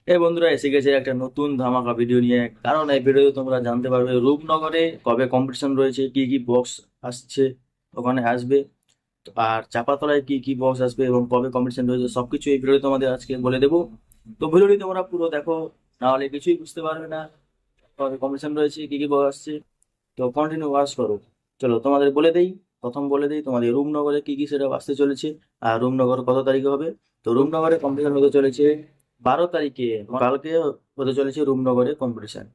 এই বন্ধুরা এসে গেছে একটা নতুন ধামাকা ভিডিও নিয়ে। কারণ এই ভিডিওতে তোমরা জানতে পারবে রূপনগরে কবে কম্পিটিশন রয়েছে, কি কি বক্স আসছে ওখানে আসবে, আর চাপাতলায় কি কি বক্স আসবে এবং কবে কম্পিটিশন রয়েছে সবকিছু এই ভিডিওতে তোমাদের আজকে বলে দেবো। তো ভিডিওটি তোমরা পুরো দেখো, নাহলে কিছুই বুঝতে পারবে না কবে কম্পিটিশন রয়েছে, কি কি বক্স আসছে। তো কন্টিনিউ ওয়াচ করো। চলো তোমাদের বলে দেই, প্রথম বলে দেই তোমাদের রূপনগরে কি কি সেটা আসতে চলেছে আর রূপনগর কত তারিখে হবে। তো রূপনগরে কম্পিটিশন হতে চলেছে 12 তারিখে, কালকে হতে চলেছে রূপনগরে কম্পিটিশন।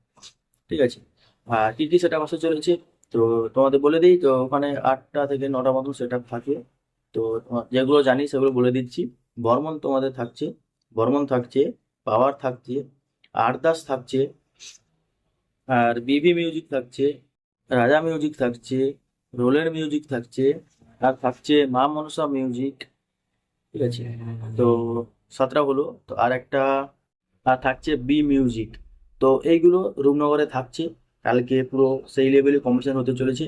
ঠিক আছে। আর কি কি সেটা আসতে চলেছে তো তোমাদের বলে দিই। তো ওখানে 8টা থেকে 9টা মতন সেট আপ থাকে। তো যেগুলো জানি সেগুলো বলে দিচ্ছি। বর্মন তোমাদের থাকছে, বর্মন থাকছে, পাওয়ার থাকছে, আরদাস থাকছে, আর বিভি মিউজিক থাকছে, রাজা মিউজিক থাকছে, রোলের মিউজিক থাকছে, আর থাকছে মা মনসা মিউজিক। ঠিক আছে। তো 17 হলো। তো আর একটা আর থাকছে বি মিউজিক। তো এইগুলো রূপনগরে থাকছে। কালকে পুরো সেই লেভেলে কম্পিটিশন হতে চলেছে।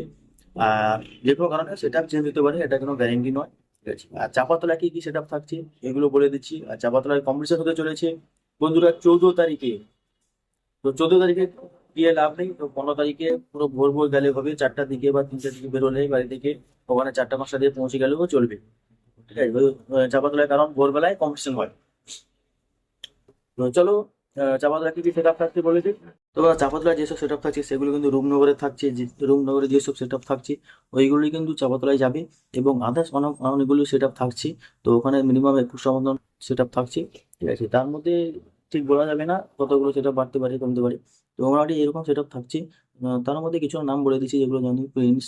আর যে কোনো কারণে সেটা চেঞ্জ হতে পারে, এটা কোনো গ্যারেন্টি নয়। ঠিক আছে। আর চাপাতলা কি কি সেট আপ থাকছে এগুলো বলে দিচ্ছি। আর চাপাতলায় কম্পিটিশন হতে চলেছে বন্ধুরা 14 তারিখে। তো 14 তারিখে গিয়ে লাভ নেই, তো 15 তারিখে পুরো ভোর ভোর গেলে হবে, 4টার দিকে বা 3টার দিকে বেরোলে বাড়ি থেকে ওখানে 4টা 5টা দিয়ে পৌঁছে গেলেও চলবে। ঠিক আছে। ওই, চাপাতলায় কারণ ভোরবেলায় কম্পিটিশন হয়। তো চলো, চাপাতলা কি কি সেট আপ থাকছে বলে দিই। তো চাপাতলা যেসব সেট আপ থাকছে সেগুলো কিন্তু রূপনগরে থাকছে, যে রূপনগরে যেসব সেট আপ থাকছে ওইগুলোই কিন্তু চাপাতলায় যাবে। এবং আদার্স অনেকগুলো সেট আপ থাকছে। তো ওখানে মিনিমাম 21টা মতন সেট আপ থাকছে। ঠিক আছে। তার মধ্যে ঠিক বলা যাবে না কতগুলো সেট আপ বাড়তে পারে কমতে পারে। তো মোটামুটি এরকম সেট আপ থাকছে। তার মধ্যে কিছু নাম বলে দিচ্ছি যেগুলো জানি। প্রিন্স,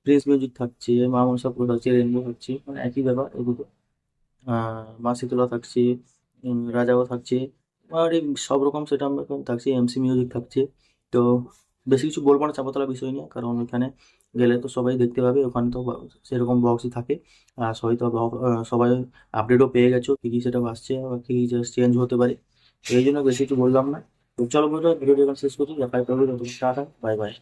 প্রিন্স মিউজিক থাকছে, মা মনসা পুরো থাকছে, রেনবো থাকছে, মানে একই ব্যাপার এগুলো। মা শীতলা থাকছে, রাজাও থাকছে, আর এই সব রকম সেটা থাকছে, এমসি মিউজিক থাকছে। তো বেশি কিছু বলবো না চাপাতলা বিষয় নিয়ে, কারণ ওখানে গেলে তো সবাই দেখতে পাবে, ওখানে তো সেরকম বক্সই থাকে। আর সবাই তো সবাই আপডেটও পেয়ে গেছো কি কি সেটা আসছে বা কি কি চেঞ্জ হতে পারে। তো এই জন্য বেশি কিছু বললাম না। তো চলো বন্ধুরা, ভিডিওটি এখন শেষ করছি। দেখা হবে টাটা, বাই বাই।